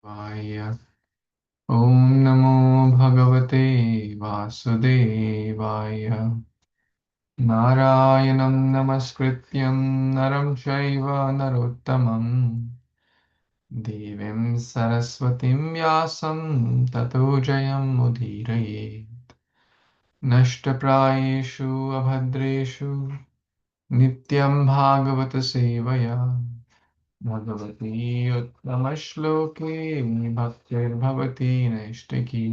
वाय ॐ नमो भगवते वासुदेवाय नारायणं नमस्कृत्यं नरं चैव नरोत्तमं देवीं सरस्वतीं व्यासं ततो जयमुदीरये नष्टप्रायेषु अभद्रेषु नित्यं भागवतसेवया भगवती उत्तमश्लोके भक्तिर्भवति नैष्टिकी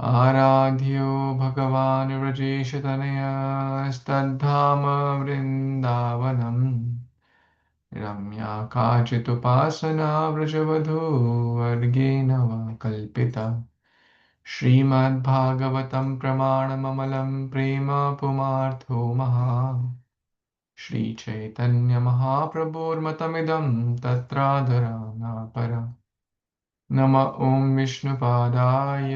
आराध्यो भगवान् व्रजेशतनयस्तद्धाम वृन्दावनम् रम्या काचिदुपासना व्रजवधूवर्गेण वा कल्पिता श्रीमद्भागवतं प्रमाणममलं प्रेम पुमार्थो श्रीचैतन्यमहाप्रभोर्मतमिदं तत्रादराना परा नम ॐ विष्णुपादाय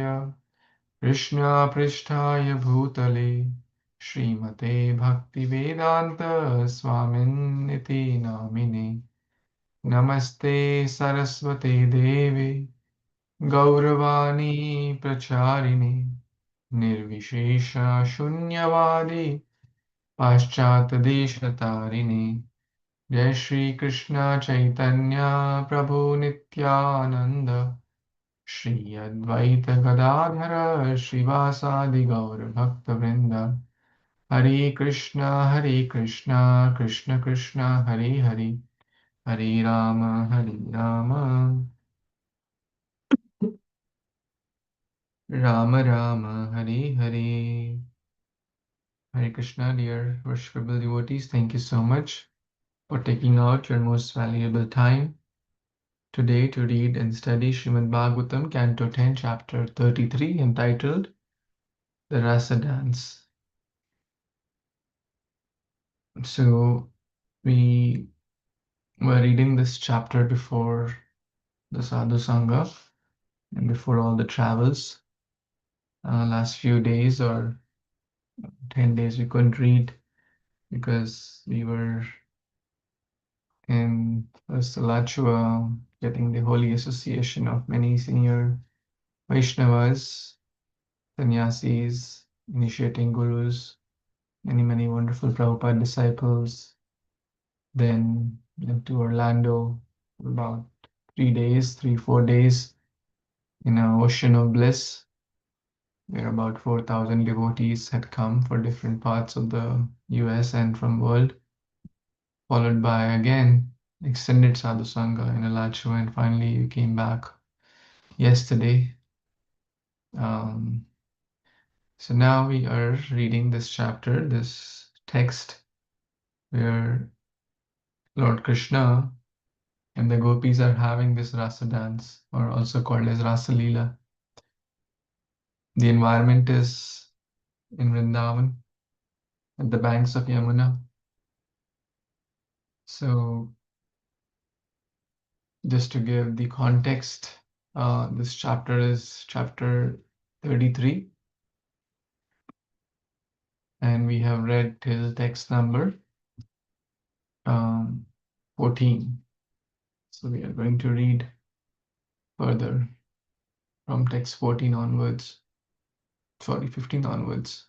कृष्णपृष्ठाय भूतले श्रीमते भक्तिवेदान्त स्वामिन्निति नामिने नमस्ते सरस्वते देवे गौरवाणी प्रचारिणे निर्विशेष शून्यवादी पाश्चात्यदेशतारिणे जय श्री कृष्ण चैतन्य प्रभु नित्यानंद श्री अद्वैत गदाधर श्रीवासादि गौर भक्तवृंद हरे Krishna Krishna Krishna Hare Hare Ram Ram Ram Hare Hare. Hare Krishna, dear worshipable devotees, thank you so much for taking out your most valuable time today to read and study Śrīmad-Bhāgavatam Canto 10, Chapter 33, entitled The Rasa Dance. So, we were reading this chapter before the Sadhu Sangha and before all the travels. Last few days or 10 days we couldn't read because we were in Salachua getting the holy association of many senior Vaishnavas, sannyasis, initiating gurus, many wonderful Prabhupada disciples. Then went to Orlando for about 3 days, 4 days in an ocean of bliss, where about 4,000 devotees had come for different parts of the US and from world, followed by again extended sadhu sangha in Alachua, and finally we came back yesterday. So now we are reading this chapter, this text, where Lord Krishna and the gopis are having this rasa dance, or also called as Rasa Leela. The environment is in Vrindavan, at the banks of Yamuna. So just to give the context, this chapter is chapter 33, and we have read till text number 14. So we are going to read further from text 14 onwards, 15 onwards.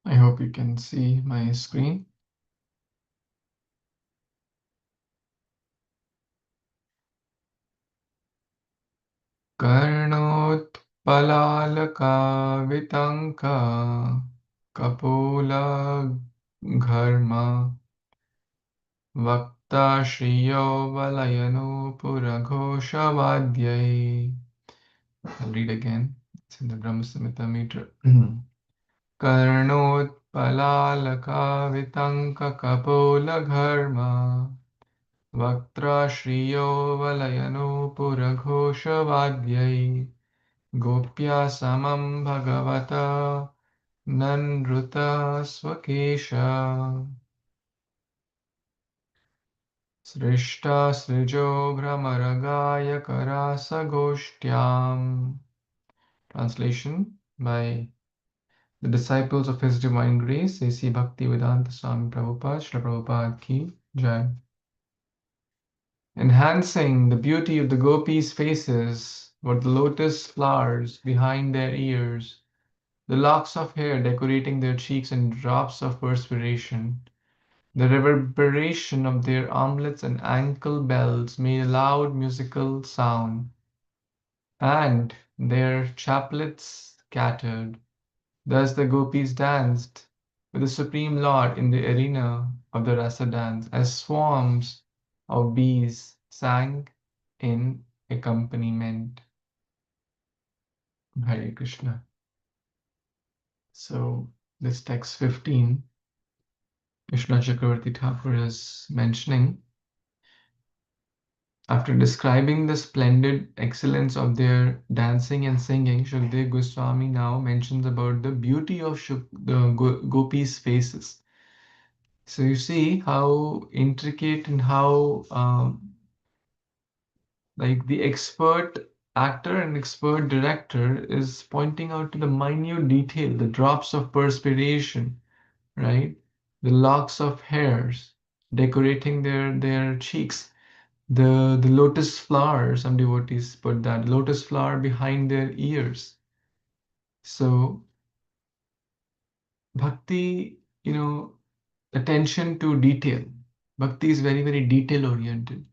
I hope you can see my screen. कर्णोत्पलालकावितङ्का कपोलघर्मा वक्ता श्रियो वलयनूपुरघोषवाद्यै. I'll read again. It's in the Brahma Samhita meter. कर्णोत्पलालकावितङ्ककपोलघर्मा वक्त्राश्रियो वलयनूपुरघोषवाद्यै Gopya समं भगवता Nanruta Swakesha Srishta Srijo Brahmaragaya Karasa Goshyam. Translation by the disciples of His Divine Grace, A.C. Bhaktivedanta Swami Prabhupada, Srila Prabhupada Ki Jai. Enhancing the beauty of the gopis' faces were the lotus flowers behind their ears, the locks of hair decorating their cheeks and drops of perspiration. The reverberation of their armlets and ankle bells made a loud musical sound, and their chaplets scattered. Thus the gopis danced with the Supreme Lord in the arena of the Rasa dance, as swarms of bees sang in accompaniment. Hare Krishna. So this text 15, Krishna Chakravarti Thakur is mentioning, after describing the splendid excellence of their dancing and singing, Shukdev Goswami now mentions about the beauty of the gopis' faces. So you see how intricate and how like the expert actor and expert director is pointing out to the minute detail, the drops of perspiration, right? The locks of hairs decorating their cheeks, the lotus flower, some devotees put that lotus flower behind their ears. So bhakti, attention to detail. Bhakti is very, very detail oriented,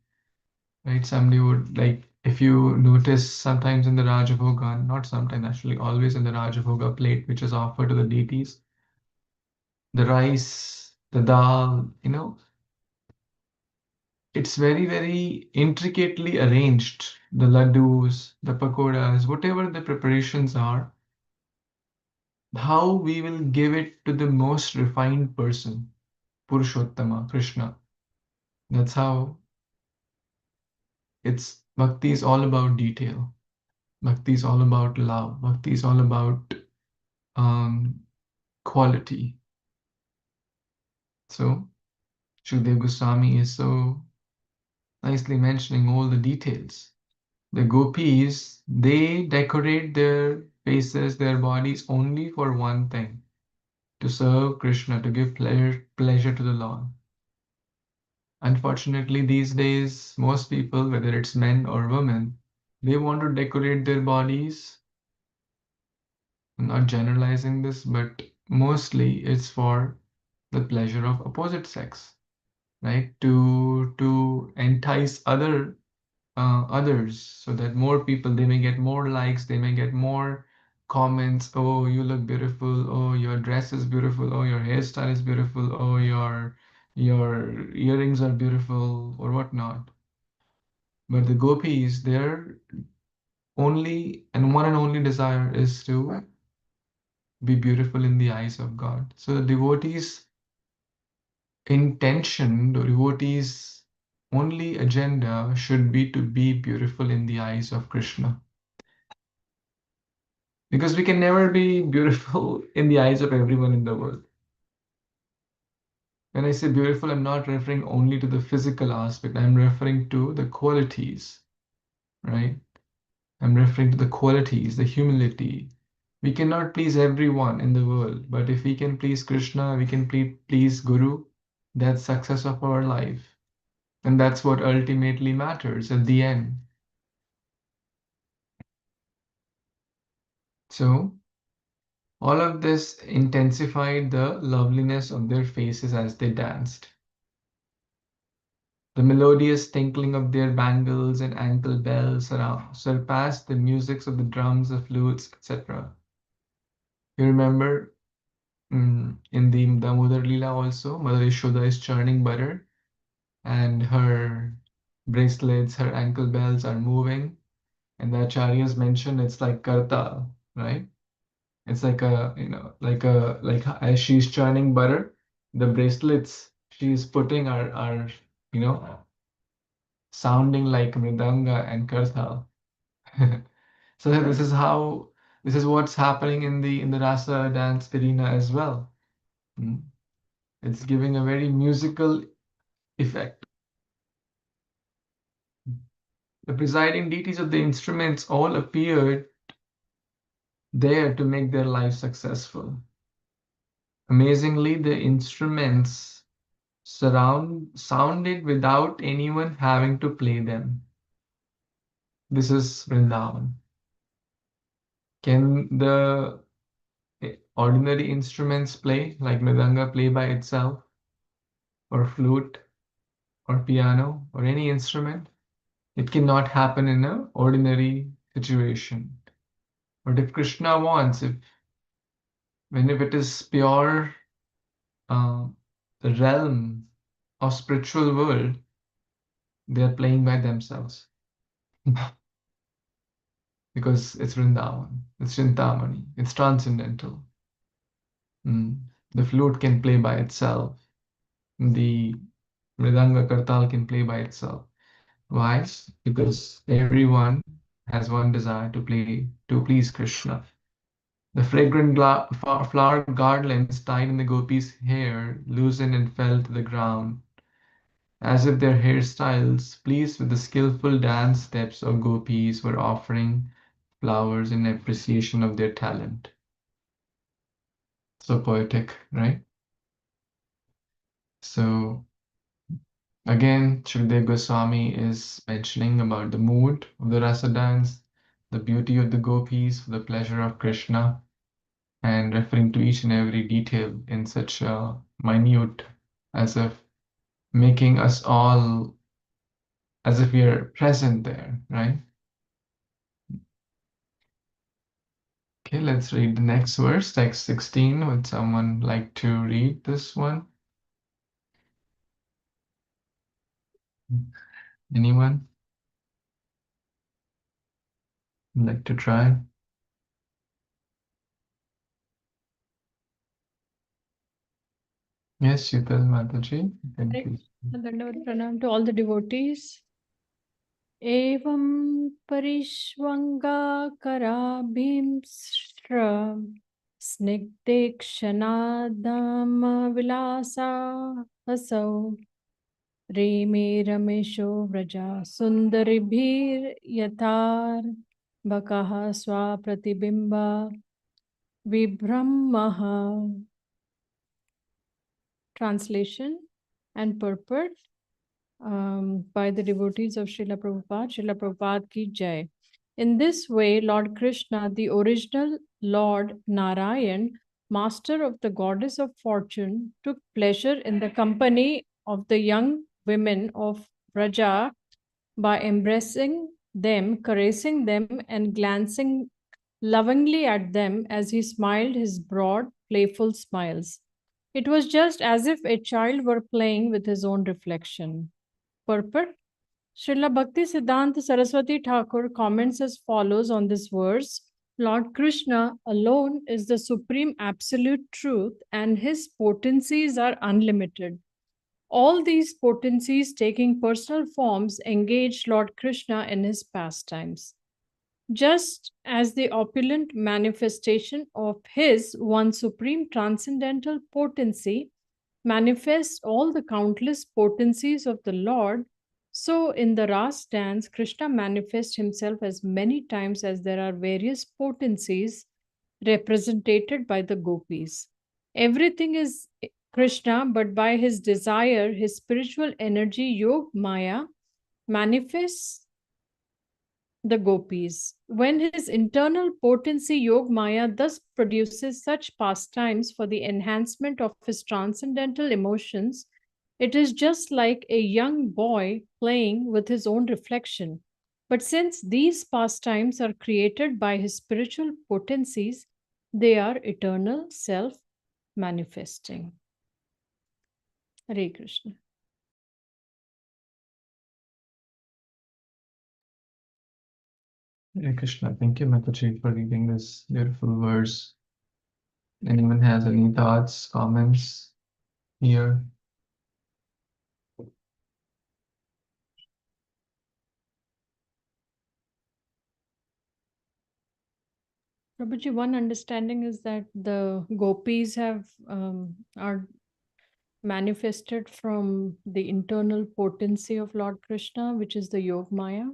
right? Somebody would like, if you notice sometimes in the Rajabhoga, not sometimes actually, always in the Rajabhoga plate, which is offered to the deities, the rice, the dal, it's very, very intricately arranged. The laddus, the pakoras, whatever the preparations are, how we will give it to the most refined person, Purushottama, Krishna. That's how it's bhakti is all about detail. Bhakti is all about love. Bhakti is all about quality. So Shukdev Goswami is so nicely mentioning all the details. The gopis, they decorate their faces, their bodies only for one thing, to serve Krishna, to give pleasure to the Lord. Unfortunately, these days, most people, whether it's men or women, they want to decorate their bodies. I'm not generalizing this, but mostly it's for the pleasure of opposite sex, right? To entice others, so that more people, they may get more likes, they may get more comments. Oh, you look beautiful. Oh, your dress is beautiful. Oh, your hairstyle is beautiful. Oh, your earrings are beautiful, or whatnot. But the gopis, their only and one and only desire is to be beautiful in the eyes of God. So the devotees' intention, the devotees' only agenda should be to be beautiful in the eyes of Krishna. Because we can never be beautiful in the eyes of everyone in the world. When I say beautiful, I'm not referring only to the physical aspect, I'm referring to the qualities, right? I'm referring to the qualities, the humility. We cannot please everyone in the world, but if we can please Krishna, we can please Guru, that's success of our life. And that's what ultimately matters at the end. So, all of this intensified the loveliness of their faces as they danced. The melodious tinkling of their bangles and ankle bells surpassed the musics of the drums, the flutes, etc. You remember in the Damodar Leela also, Mother Yashoda is churning butter and her bracelets, her ankle bells are moving. And the acharyas mention it's like kartal, right? It's like as she's churning butter, the bracelets she's putting are sounding like mridanga and kartal. So this is how This is what's happening in the Rasa dance arena as well. Mm. It's giving a very musical effect. The presiding deities of the instruments all appeared there to make their life successful. Amazingly, the instruments sounded without anyone having to play them. This is Vrindavan. Can the ordinary instruments play, like mridanga, play by itself, or flute, or piano, or any instrument? It cannot happen in an ordinary situation. But if Krishna wants, if it is pure the realm of spiritual world, they are playing by themselves. Because it's Vrindavan, it's Chintamani, it's transcendental. The flute can play by itself. The mridanga kartal can play by itself. Why? Because everyone has one desire to please Krishna. The fragrant flower garlands tied in the gopis' hair loosened and fell to the ground, as if their hairstyles, pleased with the skillful dance steps of gopis, were offering flowers in appreciation of their talent. So poetic, right? So again, Shukdev Goswami is mentioning about the mood of the rasa dance, the beauty of the gopis, the pleasure of Krishna, and referring to each and every detail in such a minute, as if making us all as if we are present there, right? Okay, let's read the next verse, text 16. Would someone like to read this one? Anyone like to try? Yes, Sheetal Mataji, you can please. Dandavat pranam to all the devotees. Evam parishvanga karabhimsra snigdekshanadam vilasa asau reme ramesho vraja sundaribhir yathar bakaha swapratibimba vibhramaha. Translation and purport by the devotees of Srila Prabhupada. Srila Prabhupada ki jai. In this way, Lord Krishna, the original Lord Narayan, master of the goddess of fortune, took pleasure in the company of the young women of Vraja by embracing them, caressing them, and glancing lovingly at them as he smiled his broad, playful smiles. It was just as if a child were playing with his own reflection. Purport. Srila Bhakti Siddhanta Saraswati Thakur comments as follows on this verse. Lord Krishna alone is the supreme absolute truth, and his potencies are unlimited. All these potencies, taking personal forms, engage Lord Krishna in his pastimes. Just as the opulent manifestation of his one supreme transcendental potency manifests all the countless potencies of the Lord, so in the Ras dance, Krishna manifests himself as many times as there are various potencies represented by the gopis. Everything is Krishna, but by his desire, his spiritual energy, Yog Maya, manifests the gopis. When his internal potency Yog Maya thus produces such pastimes for the enhancement of his transcendental emotions, it is just like a young boy playing with his own reflection. But since these pastimes are created by his spiritual potencies, they are eternal, self manifesting. Hare Krishna. Hare Krishna. Thank you, Mataji, for reading this beautiful verse. Anyone has any thoughts, comments here? Prabhuji, one understanding is that the gopis are manifested from the internal potency of Lord Krishna, which is the Yog Maya.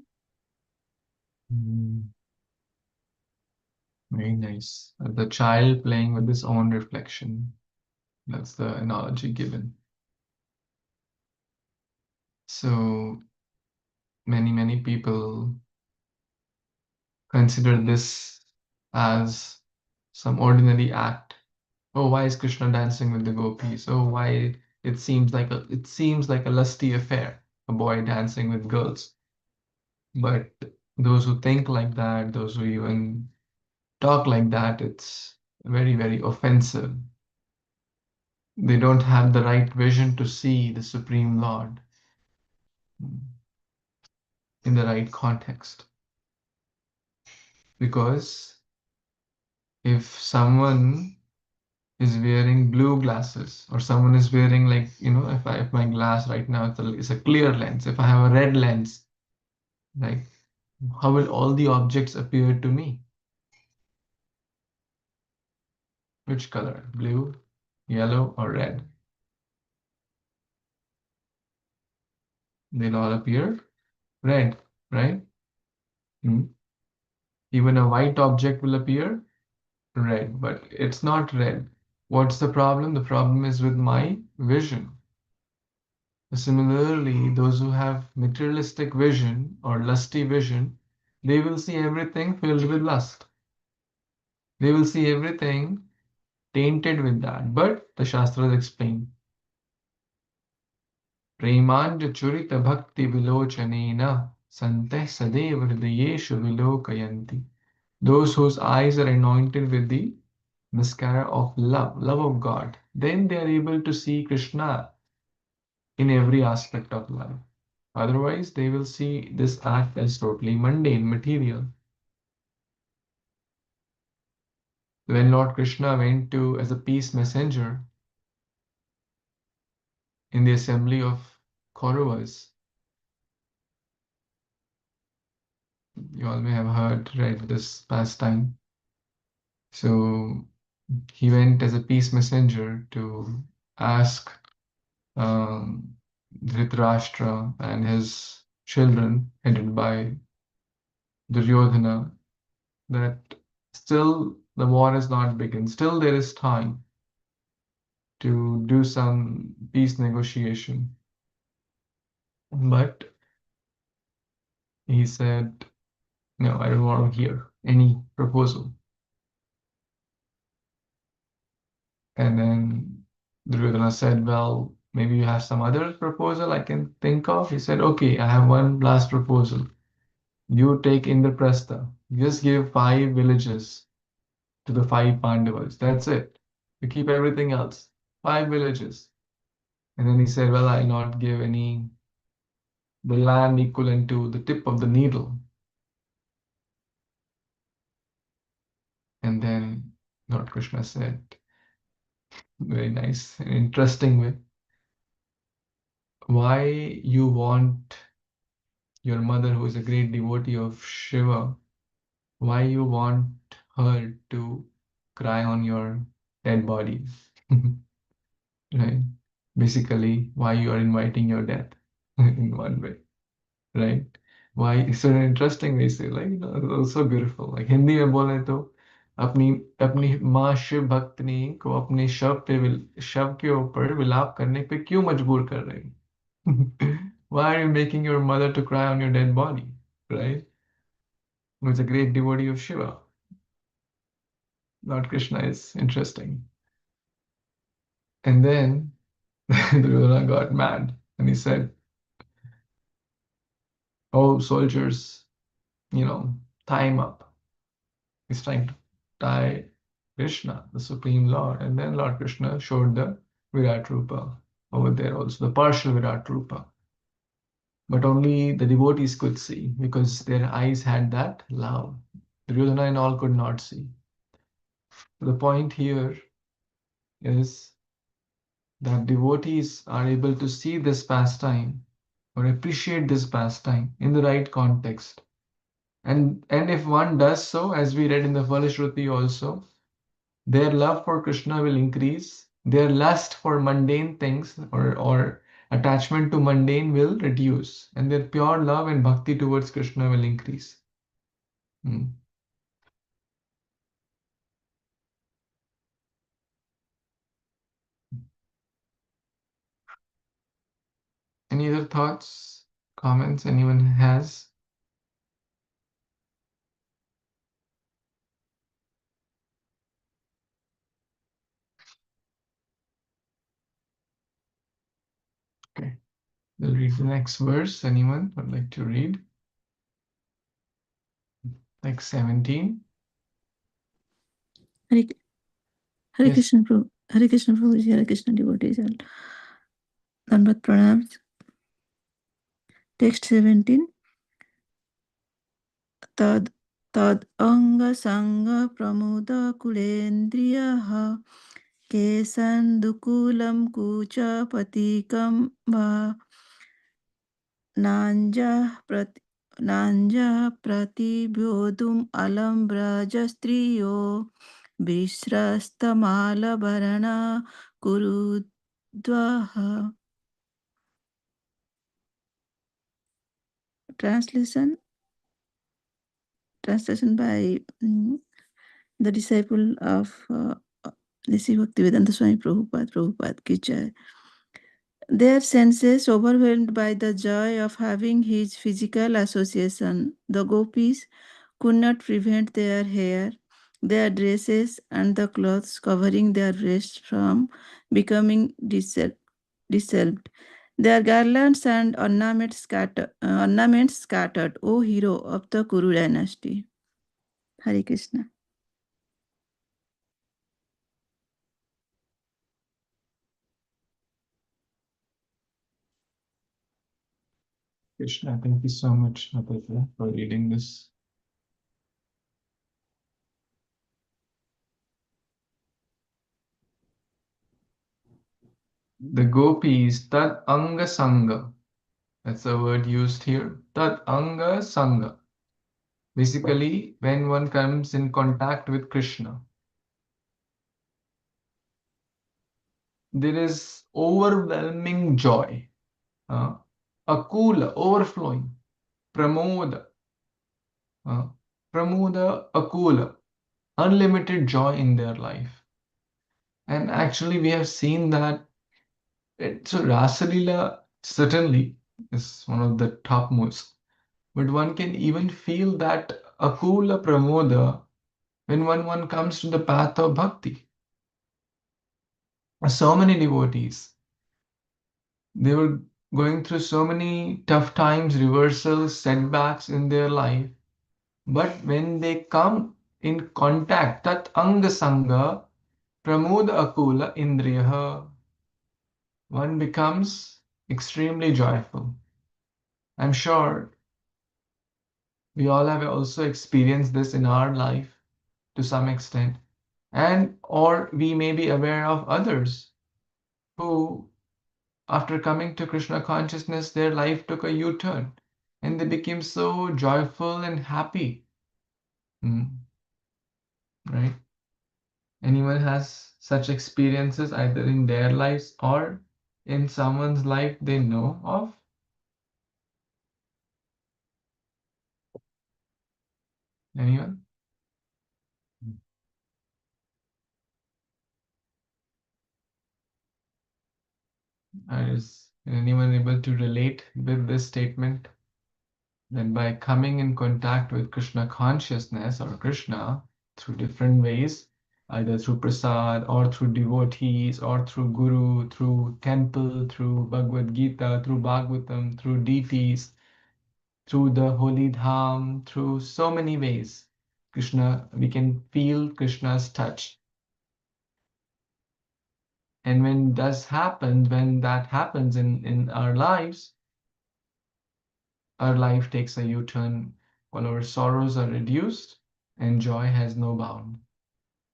Very nice. The child playing with his own reflection. That's the analogy given. So many people consider this as some ordinary act. Oh, why is Krishna dancing with the gopis? Oh, why it seems like a lusty affair, a boy dancing with girls. But those who think like that, those who even talk like that, it's very offensive. They don't have the right vision to see the Supreme Lord in the right context. Because if someone is wearing blue glasses, or someone is wearing, like, if my glass right now is a clear lens, if I have a red lens, like, how will all the objects appear to me? Which color? Blue, yellow, or red? They'll all appear red, right? Even a white object will appear red, but it's not red. What's the problem? The problem is with my vision. Similarly, those who have materialistic vision or lusty vision, they will see everything filled with lust. They will see everything tainted with that. But the Shastras explain, Premanja churita bhakti vilochanena santeh sadev hridayeshu vilokayanti. Those whose eyes are anointed with the mascara of love of God, then they are able to see Krishna in every aspect of life. Otherwise, they will see this act as totally mundane, material. When Lord Krishna went to as a peace messenger in the assembly of Kauravas, you all may have read this pastime. So he went as a peace messenger to ask Dhritarashtra and his children, headed by Duryodhana, that still the war has not begun. Still there is time to do some peace negotiation. But he said, no, I don't want to hear any proposal. And then Duryodhana said, well, maybe you have some other proposal I can think of. He said, okay, I have one last proposal. You take Indraprastha. Just give 5 villages to the 5 Pandavas. That's it. You keep everything else. 5 villages. And then he said, well, I'll not give the land equivalent to the tip of the needle. And then Lord Krishna said, very nice and interesting way, why you want your mother, who is a great devotee of Shiva, why you want her to cry on your dead body? Right? Basically, why you are inviting your death in one way, right? Why? It's an interesting way to say, like, it's also beautiful. Like Hindi में बोले तो अपनी अपनी माँ शिव भक्तनी को अपने शव के ऊपर विलाप करने पे क्यों मजबूर कर रहे हो? Why are you making your mother to cry on your dead body, right? Who is a great devotee of Shiva. Lord Krishna is interesting. And then Duryodhana got mad and he said, oh, soldiers, tie him up. He's trying to tie Krishna, the Supreme Lord. And then Lord Krishna showed the Virat Rupa over there also, the partial Virat Rupa. But only the devotees could see because their eyes had that love. Duryodhana and all could not see. The point here is that devotees are able to see this pastime or appreciate this pastime in the right context. And if one does so, as we read in the first Shruti also, their love for Krishna will increase, their lust for mundane things or attachment to mundane will reduce, and their pure love and bhakti towards Krishna will increase. Hmm. Any other thoughts, comments anyone has? Okay, we'll read the next verse. Anyone would like to read? Like 17. Hare, Hare Yes. Krishna Prabhu. Hare Krishna Prabhu. Hare Krishna devotees. Dandavat pranams. Text 17. Tad tad anga sanga pramuda kulendriyaha kesandukulam kucha patikam va nanja pratibhyodum alam brajastriyo vishrastamala varana kurudvaha. Translation by the disciple of Sri Bhaktivedanta Swami Prabhupada ki jai. Their senses overwhelmed by the joy of having his physical association, the gopis could not prevent their hair, their dresses, and the clothes covering their breasts from becoming dissolved. Their garlands and ornaments scattered, O hero of the Kuru dynasty. Hare Krishna. Krishna, thank you so much, Aditya, for reading this. The gopis, tat anga sanga. That's the word used here. Tat anga sanga. Basically, when one comes in contact with Krishna, there is overwhelming joy, akula, overflowing, pramoda, pramoda, akula, unlimited joy in their life. And actually, we have seen that. So Rasa Leela certainly is one of the topmost, but one can even feel that akula pramoda when one comes to the path of bhakti. So many devotees, they were going through so many tough times, reversals, setbacks in their life, but when they come in contact, tat anga sanga pramoda akula indriyaha, one becomes extremely joyful. I'm sure we all have also experienced this in our life to some extent, and or we may be aware of others who, after coming to Krishna consciousness, their life took a U-turn and they became so joyful and happy. Right? Anyone has such experiences either in their lives or in someone's life they know of? Anyone? Is anyone able to relate with this statement? That by coming in contact with Krishna consciousness or Krishna through different ways, either through prasad or through devotees or through guru, through temple, through Bhagavad Gita, through Bhagavatam, through deities, through the holy dham, through so many ways, Krishna, we can feel Krishna's touch. And when that happens in our lives, our life takes a U-turn, while our sorrows are reduced and joy has no bound.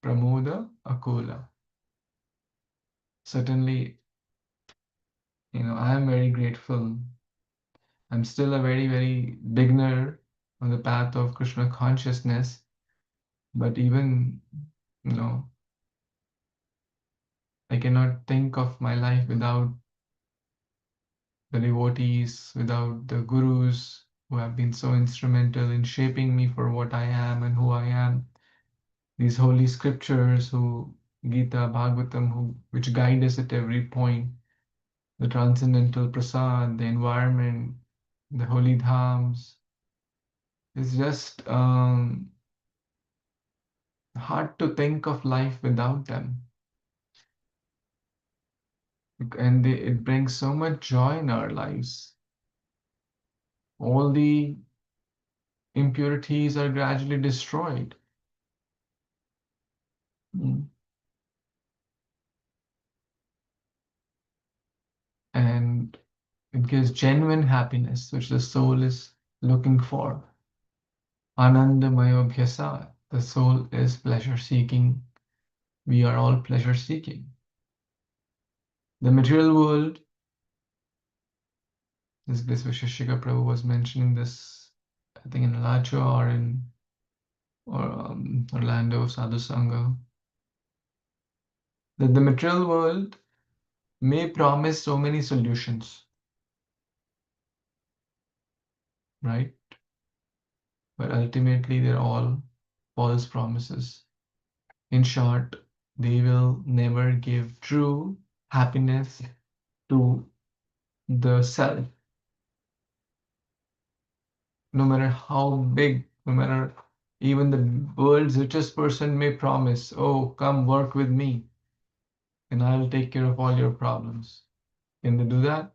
Pramoda Akula. Certainly, I am very grateful. I'm still a very, very beginner on the path of Krishna consciousness, but even, I cannot think of my life without the devotees, without the gurus who have been so instrumental in shaping me for what I am and who I am. These holy scriptures, Gita, Bhagavatam, which guide us at every point. The transcendental prasad, the environment, the holy dhams. It's just hard to think of life without them. And it brings so much joy in our lives. All the impurities are gradually destroyed. And it gives genuine happiness, which the soul is looking for. Anandamayobhyasa, the soul is pleasure seeking. We are all pleasure seeking. The material world, this Visheshika Prabhu was mentioning this, I think in Alacho or in Orlando, Sadhu Sangha, that the material world may promise so many solutions, right? But ultimately, they're all false promises. In short, they will never give true happiness to the self. No matter how big, no matter even the world's richest person may promise, oh, come work with me and I'll take care of all your problems. Can they do that?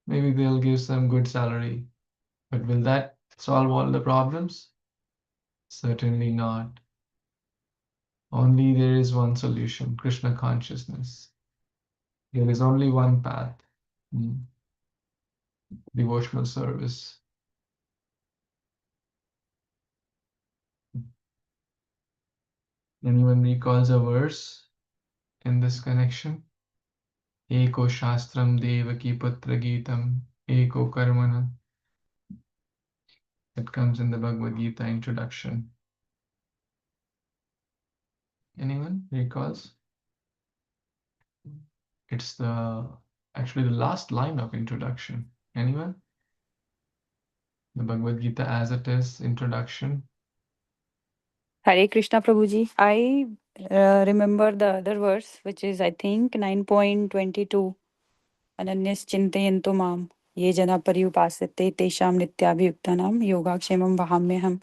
Maybe they'll give some good salary, but will that solve all the problems? Certainly not. Only there is one solution, Krishna consciousness. There is only one path, devotional service. Anyone recalls a verse in this connection? Eko Shastram Devaki Putra Gitam Eko Karmana. It comes in the Bhagavad Gita introduction. Anyone recalls? It's actually the last line of introduction. Anyone? The Bhagavad Gita as it is, introduction. Hare Krishna Prabhuji. I remember the other verse, which is, I think, 9.22. Ananyas chintayantu mam ye jana paryupasate tesham nityabhyuktanam yogakshemam vahamyaham.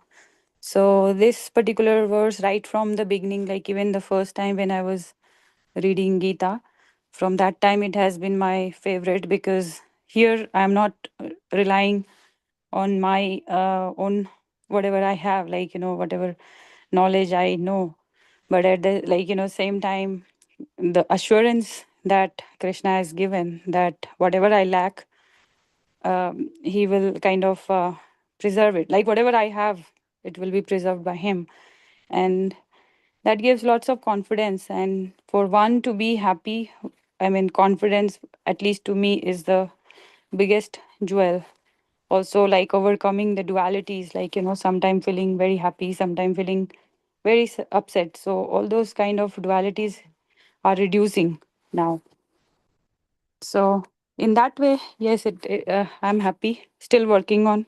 So this particular verse, right from the beginning, like even the first time when I was reading Gita, from that time it has been my favorite, because here I am not relying on my own whatever I have, like, whatever knowledge I know, but at the same time, the assurance that Krishna has given, that whatever I lack, he will kind of preserve it. Like whatever I have, it will be preserved by him. And that gives lots of confidence. And for one to be happy, I mean, confidence, at least to me, is the biggest jewel. Also, like overcoming the dualities, like, sometime feeling very happy, sometime feeling very upset. So all those kind of dualities are reducing now. So in that way, yes, I'm happy. Still working on,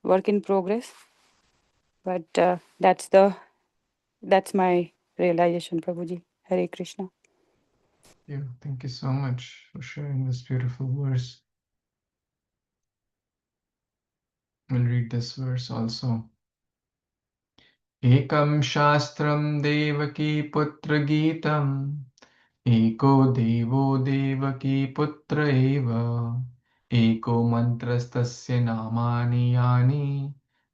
work in progress. But that's my realization, Prabhuji. Hare Krishna. Thank you so much for sharing this beautiful verse. We'll read this verse also. Ekam Shastram Devaki Putra Gitam Eko Devo Devaki Putra Eva Eko Mantrastasya Namani Yani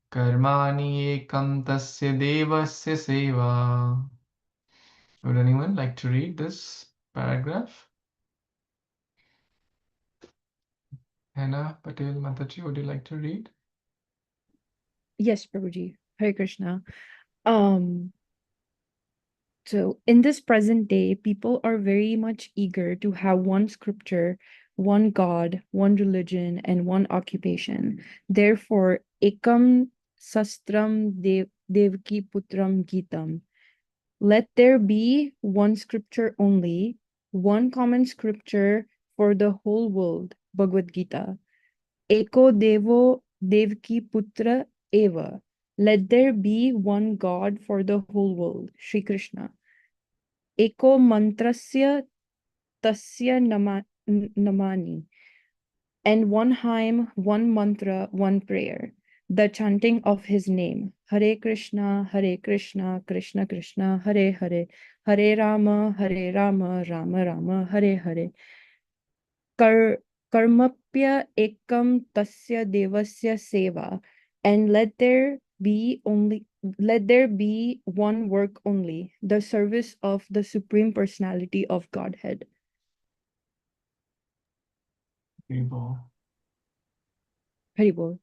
Karmani Ekam Tasya Devasya Seva. Would anyone like to read this paragraph? Hannah Patel Mataji, would you like to read? Yes, Prabhuji. Hare Krishna. So in this present day, people are very much eager to have one scripture, one God, one religion, and one occupation. Therefore, Ekam sastram devki putram gitam. Let there be one scripture only, one common scripture for the whole world, Bhagavad Gita. Eko devo devki putra eva. Let there be one God for the whole world, Śrī Krishna. Eko mantrasya tasya namani. And one hymn, one mantra, one prayer, the chanting of his name. Hare Krishna, Krishna Krishna, Hare Hare, Hare Rama, Rama Rama, Hare Hare. Karmapya ekam tasya devasya seva. And let there be one work only, the service of the Supreme Personality of Godhead. Haribol. Haribol.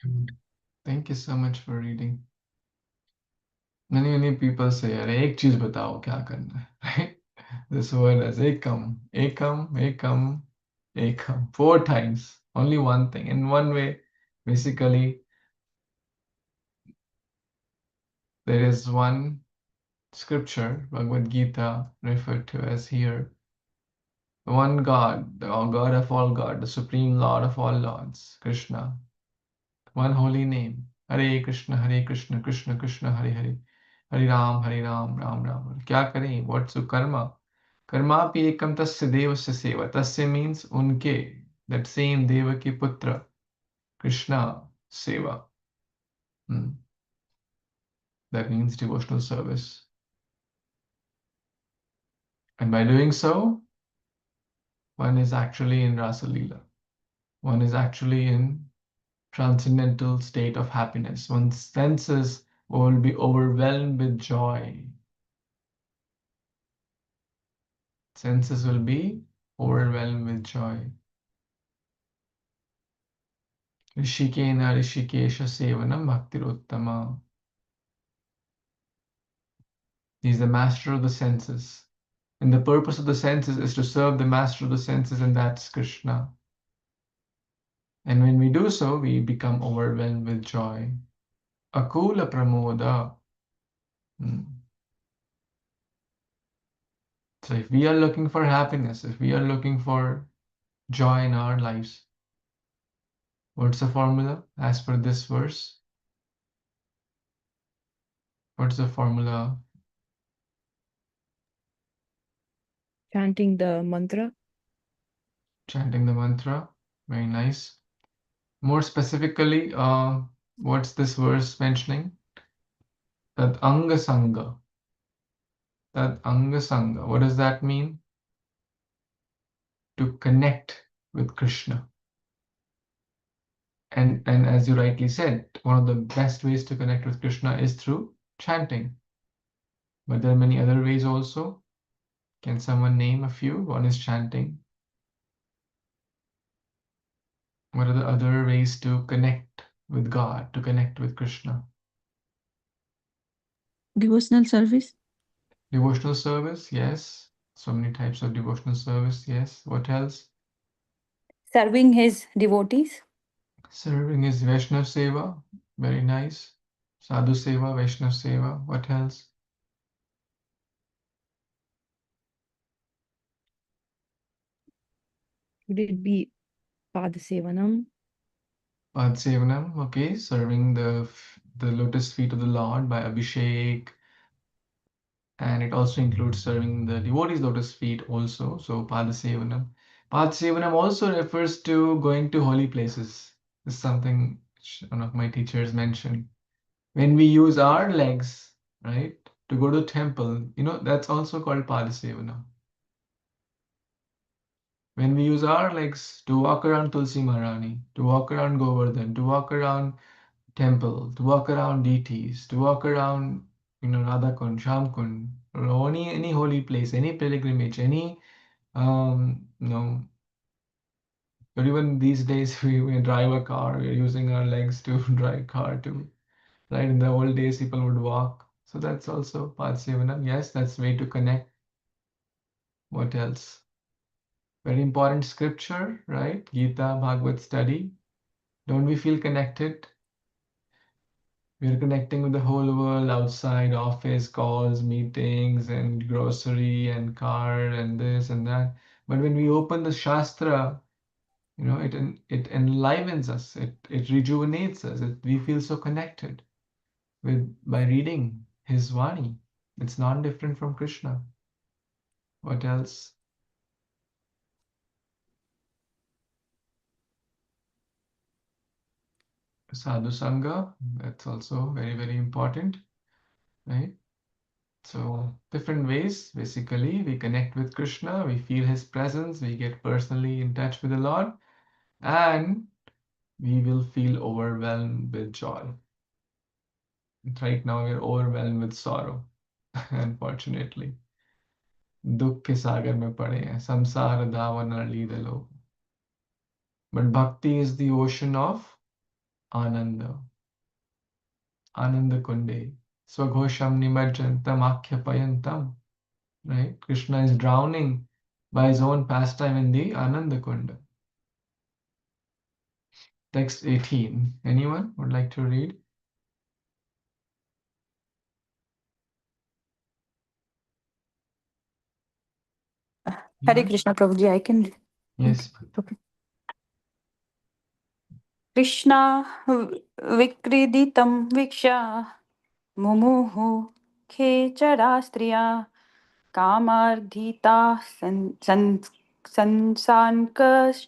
Thank you so much for reading. Many people say, "Arey, ek cheez batao, kya karna hai?" Right? This word as ekam, ekam, ekam, ekam, 4 times. Only one thing. In one way, basically, there is one scripture, Bhagavad Gita, referred to as here. One God, the God of all God, the Supreme Lord of all Lords, Krishna. One holy name. Hare Krishna, Krishna Krishna, Hare Hare. Hare Ram, Ram Ram. क्या करें? What's the karma? Karma pi ekam tasya devasya seva. Tasya means unke, that same Devaki putra, Krishna seva. That means devotional service. And by doing so, one is actually in Rasa Leela. One is actually in transcendental state of happiness. One's senses will be overwhelmed with joy. Senses will be overwhelmed with joy. Rishikena Rishikesha Sevanam Bhaktirottama. He is the master of the senses. And the purpose of the senses is to serve the master of the senses, and that's Krishna. And when we do so, we become overwhelmed with joy. Akula pramoda. So if we are looking for happiness, if we are looking for joy in our lives, what's the formula as per this verse? What's the formula? Chanting the mantra. Chanting the mantra. Very nice. More specifically, what's this verse mentioning? That anga sangha. That anga sangha. What does that mean? To connect with Krishna. And as you rightly said, one of the best ways to connect with Krishna is through chanting. But there are many other ways also. Can someone name a few? One is chanting. What are the other ways to connect with God, to connect with Krishna? Devotional service. Devotional service, yes. So many types of devotional service, yes. What else? Serving his devotees. Serving is Vaishnav Seva, very nice. Sadhu Seva, Vaishnav Seva, what else? Would it be Padasevanam? Padsevanam, okay, serving the lotus feet of the Lord by Abhishek. And it also includes serving the devotees' lotus feet also. So Padasevanam. Padasevanam also refers to going to holy places. This is something one of my teachers mentioned. When we use our legs, right, to go to the temple, that's also called Padasevanam. When we use our legs to walk around Tulsi Maharani, to walk around Govardhan, to walk around temple, to walk around deities, to walk around, Radha Kund, Sham Kund, or any holy place, any pilgrimage, any, or even these days we drive a car, we're using our legs to drive car too. Right? In the old days, people would walk. So that's also Padsevanam. Yes, that's way to connect. What else? Very important scripture, right? Gita, Bhagavad study. Don't we feel connected? We are connecting with the whole world outside, office calls, meetings, and grocery, and car, and this and that. But when we open the Shastra, it enlivens us, it rejuvenates us. We feel so connected by reading his Vani. It's not different from Krishna. What else? Sadhu Sangha, that's also very, very important, right? So different ways, basically, we connect with Krishna, we feel his presence, we get personally in touch with the Lord, and we will feel overwhelmed with joy. Right now, we're overwhelmed with sorrow, unfortunately. दुख के सागर में पड़े हैं, samsara dhavana लीदलो. But bhakti is the ocean of ananda. Ananda kunde. Swaghosham nimajjantam akhyapayantam. Right? Krishna is drowning by his own pastime in the Ananda Kunda. Text 18. Anyone would like to read? Hare Anyone? Krishna Prabhuji, I can read. Yes. Okay. Krishna vikriditam viksha mumuhu khecharastriya kamardhita sansankas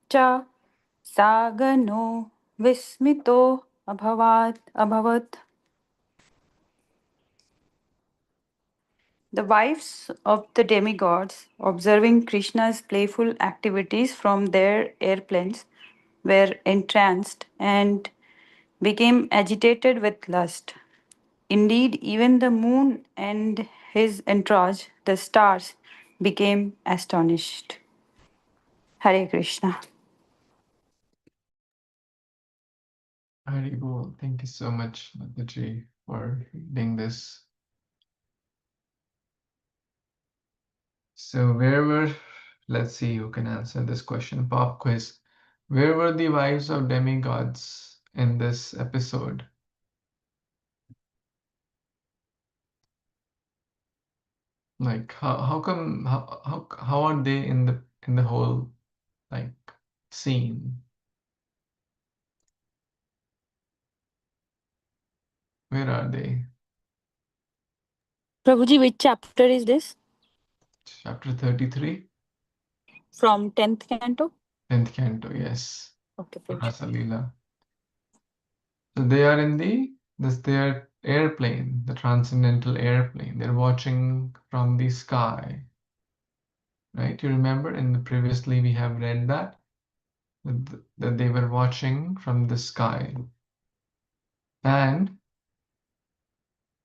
cha sagano vismito abhavat. The wives of the demigods, observing Krishna's playful activities from their airplanes, were entranced and became agitated with lust. Indeed, even the moon and his entourage, the stars, became astonished. Hare Krishna. Haribol. Thank you so much, Mataji, for reading this. So let's see who can answer this question. Pop quiz. Where were the wives of demigods in this episode? Like how come how are they in the whole like scene? Where are they? Prabhuji, which chapter is this? Chapter 33, From 10th canto? 10th canto, yes. Okay, Prabhuji. Rasa Leela. So they are in their airplane, the transcendental airplane. They're watching from the sky. Right? You remember previously we have read that they were watching from the sky. And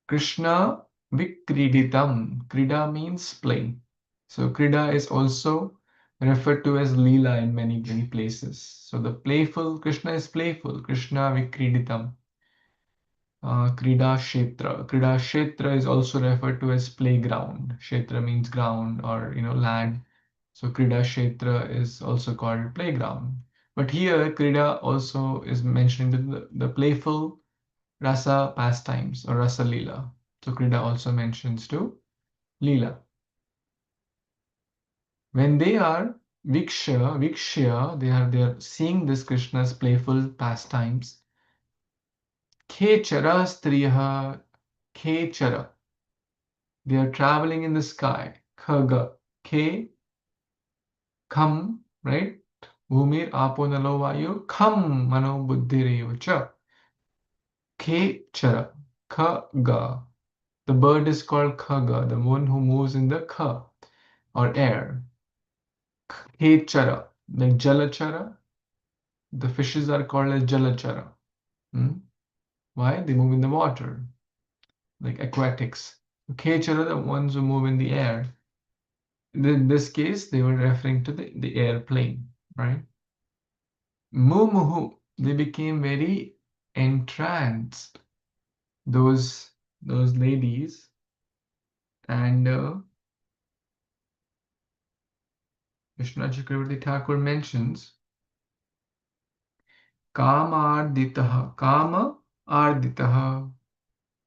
Krishna vikriditam. Krida means play. So Krida is also referred to as Leela in many, many places. So the playful, Krishna is playful. Krishna vikriditam. Krida Kshetra. Krida Kshetra is also referred to as playground. Kshetra means ground or land. So Krida Kshetra is also called playground. But here Krida also is mentioning the playful Rasa pastimes or Rasa Leela. So Krida also mentions to Leela. When they are Vikshya, they are seeing this Krishna's playful pastimes. Khechara striyaha, Khechara. They are traveling in the sky. Khaga, K, kham, right? Bhumir apo nalo vayu, kham mano buddhireyo cha. Khechara, Khaga. The bird is called Khaga, the one who moves in the Kha or air. Khechara, like Jalachara. The fishes are called as Jalachara. Why? They move in the water, like aquatics. Khechara, the ones who move in the air. In this case, they were referring to the airplane, right? Mumuhu, they became very entranced. Those ladies, and Vishnu Chakravarti Thakur mentions Kama Arditaha. Kama arditaha.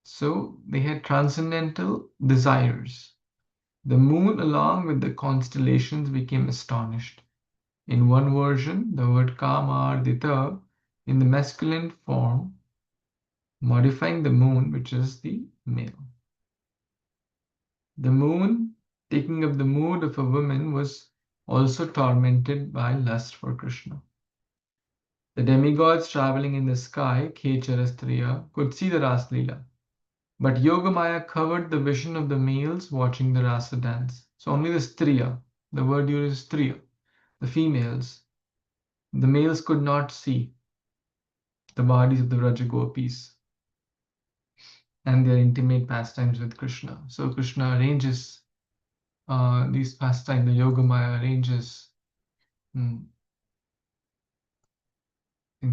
So they had transcendental desires. The moon, along with the constellations, became astonished. In one version, the word kamardita in the masculine form, modifying the moon, which is the male. The moon, taking up the mood of a woman, was also tormented by lust for Kṛṣṇa. The demigods traveling in the sky, Khecharastriya, could see the Rasa Leela. But Yogamaya covered the vision of the males watching the Rasa dance. So only the Striya, the word used is Striya, the females. The males could not see the bodies of the Vraja gopis and their intimate pastimes with Kṛṣṇa. So Kṛṣṇa arranges these pastimes, the Yogamaya arranges in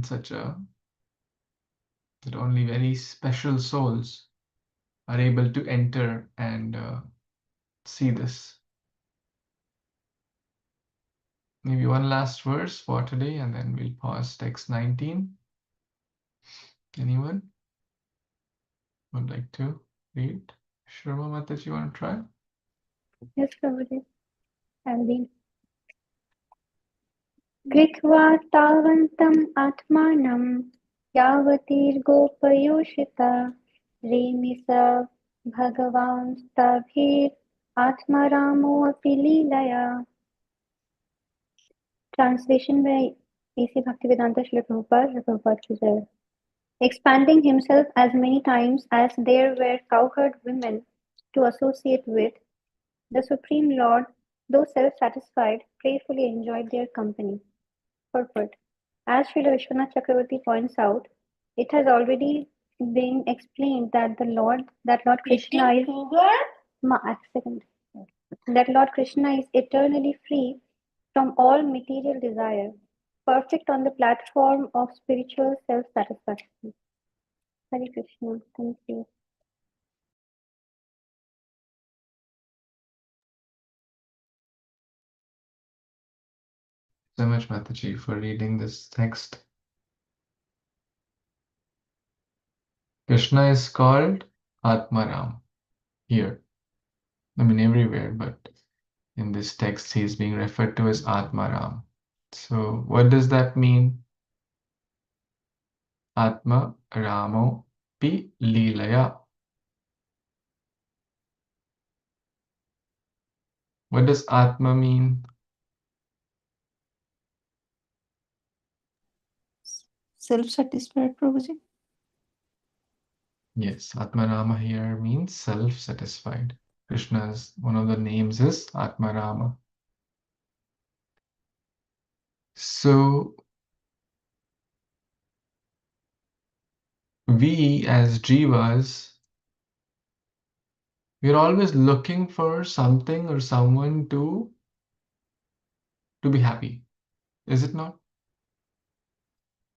such a that only very special souls are able to enter and see this. Maybe one last verse for today and then we'll pause. Text 19. Anyone would like to read? Sharma Mataji, you want to try? Yes, Prabhuji. I'll read. कृत्वा तावन्तम् आत्मानं यावतीर्गोपयोषिता रेमि स भगवांस्ताभिरात्मरामोऽपि लीलया. Translation by A.C. Bhaktivedanta Śrīla Prabhupada ki jai. Expanding himself as many times as there were cowherd women to associate with, the Supreme Lord, though self-satisfied, playfully enjoyed their company. Purport. As Srila Vishwanath Chakravarti points out, it has already been explained that Lord Kṛṣṇa is eternally free from all material desire, perfect on the platform of spiritual self-satisfaction. Hare Krishna. Thank you. So much, Mataji, for reading this text. Krishna is called Atmaram here. I mean, everywhere, but in this text, he is being referred to as Atmaram. So, what does that mean? Atma Ramo Pi Leelaya. What does Atma mean? Self-satisfied, Prabhuji. Yes, Atmarama here means self-satisfied. Krishna's one of the names is Atmarama. So we as jivas, we're always looking for something or someone to be happy. Is it not?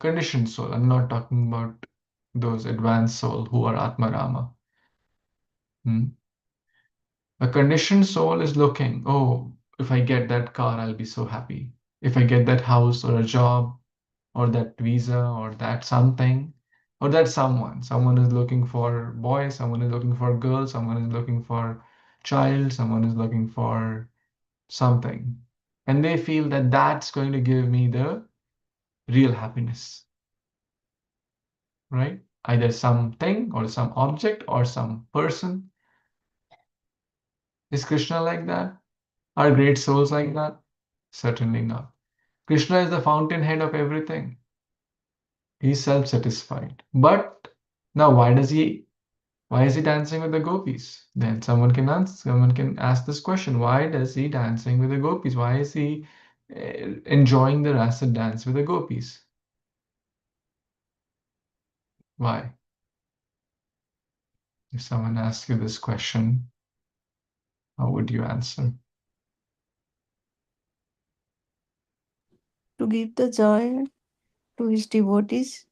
Conditioned soul. I'm not talking about those advanced soul who are Atmarama. A conditioned soul is looking, oh, if I get that car, I'll be so happy. If I get that house or a job or that visa or that something or that someone is looking for boy, someone is looking for girl, someone is looking for child, someone is looking for something. And they feel that that's going to give me the real happiness, right? Either something or some object or some person. Is Krishna like that? Are great souls like that? Certainly not. Krishna is the fountainhead of everything. He's self-satisfied. But now why is he dancing with the gopis? Then someone can ask this question. Why does he dancing with the gopis? Why is he enjoying the rasa dance with the gopis? Why? If someone asks you this question, how would you answer? To give the joy to his devotees.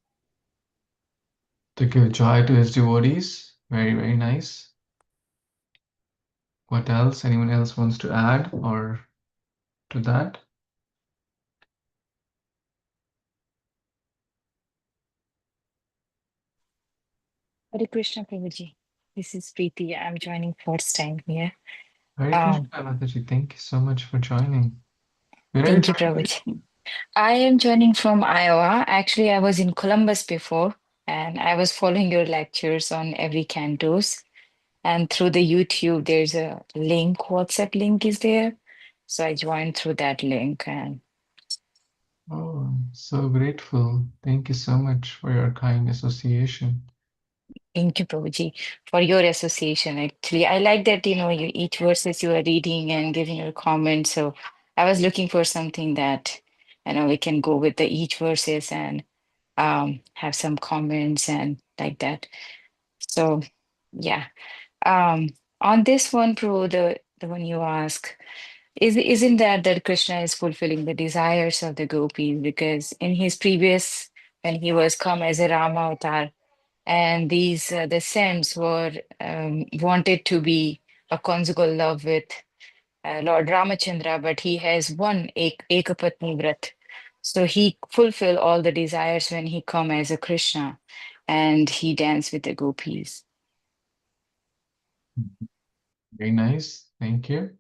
To give joy to his devotees. Very, very nice. What else? Anyone else wants to add or to that? Hare Krishna Prabhuji. This is Preeti. I'm joining first time here. Hare Krishna, Mataji. Thank you so much for joining. Where are you Thank you, joining? Prabhuji. I am joining from Iowa. Actually, I was in Columbus before, and I was following your lectures on every cantos. And through the YouTube, there's a link, WhatsApp link is there. So I joined through that link. And Oh, I'm so grateful. Thank you so much for your kind association. thank you, Prabhuji, for your association. Actually, I like that, you each verses you are reading and giving your comments. So I was looking for something that, we can go with the each verses and have some comments and like that. So yeah. On this one, Prabhu, the one you ask, isn't that Krishna is fulfilling the desires of the gopis? Because in his previous, when he was come as a Rama avatar, and these the saints were wanted to be a conjugal love with Lord Ramachandra, but he has one Ekapatni Vrat. So he fulfill all the desires when he come as a Krishna and he dance with the gopis. Very nice. Thank you.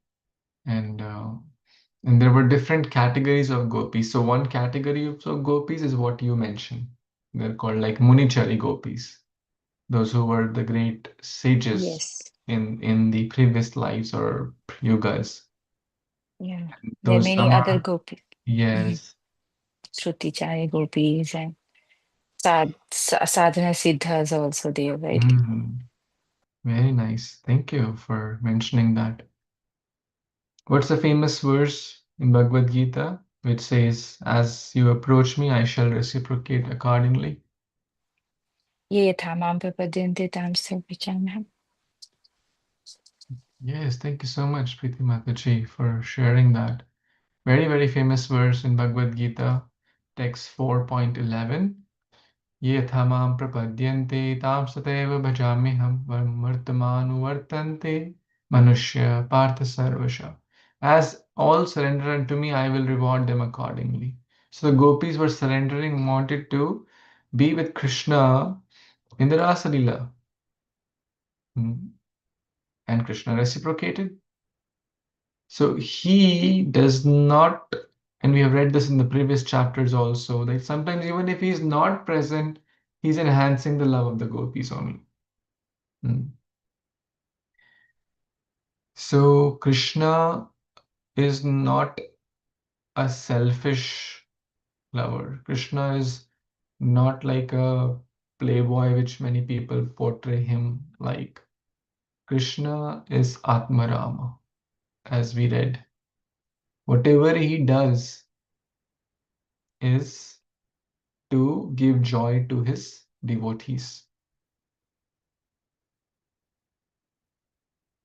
And there were different categories of gopis. So one category of gopis is what you mentioned. They're called like Munichari gopis. Those who were the great sages Yes. in the previous lives or yugas. Yeah. There are Those many some other are gopis. yes. Shrutichari gopis and sadhana siddhas also there, right? Mhm. Very nice. Thank you for mentioning that. What's the famous verse in Bhagavad Gita which says, "As you approach me, I shall reciprocate accordingly"? Ye thamam prapadyante tam sarvichamham. Yes, thank you so much, Preeti Mataji, for sharing that. Very, very famous verse in Bhagavad Gita, text 4.11. Ye thamam prapadyante tam sateva bhajamiham vartamanuvartante manushya partha sarvasha. As all surrender unto me, I will reward them accordingly. So the gopis were surrendering, wanted to be with Krishna in the Rasa Leela. And Krishna reciprocated. So he does not, and we have read this in the previous chapters also, that sometimes even if he is not present, he's enhancing the love of the gopis only. So Krishna is not a selfish lover. Krishna is not like a playboy, which many people portray him like. Krishna is Atmarama, as we read. Whatever he does is to give joy to his devotees.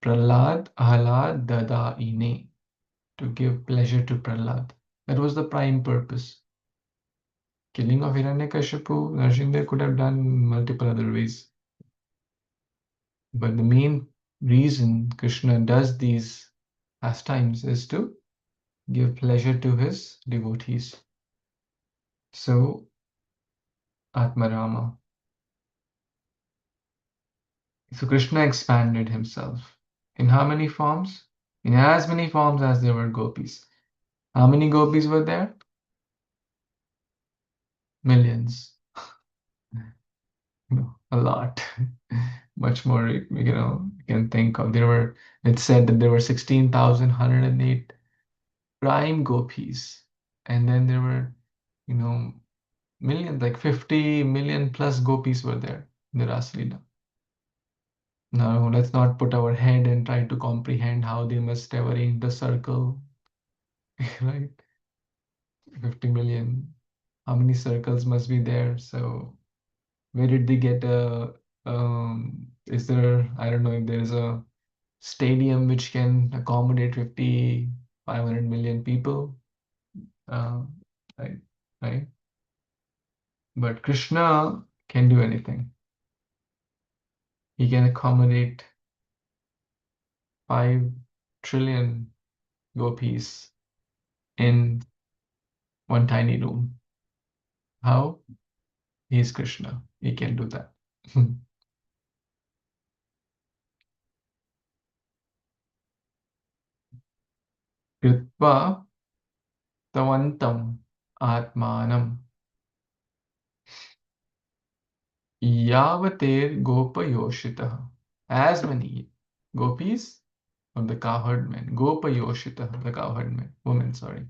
Prahlad Ahlad Dada Ine, to give pleasure to Prahlad. That was the prime purpose. Killing of Hiranyakashipu, Nrsimha could have done multiple other ways. But the main reason Krishna does these pastimes is to give pleasure to his devotees. So, Atmarama. So Krishna expanded himself. In how many forms? In as many forms as there were gopis. How many gopis were there? Millions. A lot. Much more, you can think of. It said that there were 16,108 prime gopis. And then there were, millions, like 50 million plus gopis were there in the Rasa Leela. Now, let's not put our head and try to comprehend how they must have arranged the circle, right? 50 million. How many circles must be there? So, where did they get is there, I don't know if there is a stadium which can accommodate 50, 500 million people, right? Right? But Krishna can do anything. He can accommodate 5 trillion gopis in one tiny room. How? He is Krishna. He can do that. Kritva tavantam atmanam yavater gopayoshitah. As many gopis of the cowherd men, gopayoshitah, the cowherd men, women, sorry.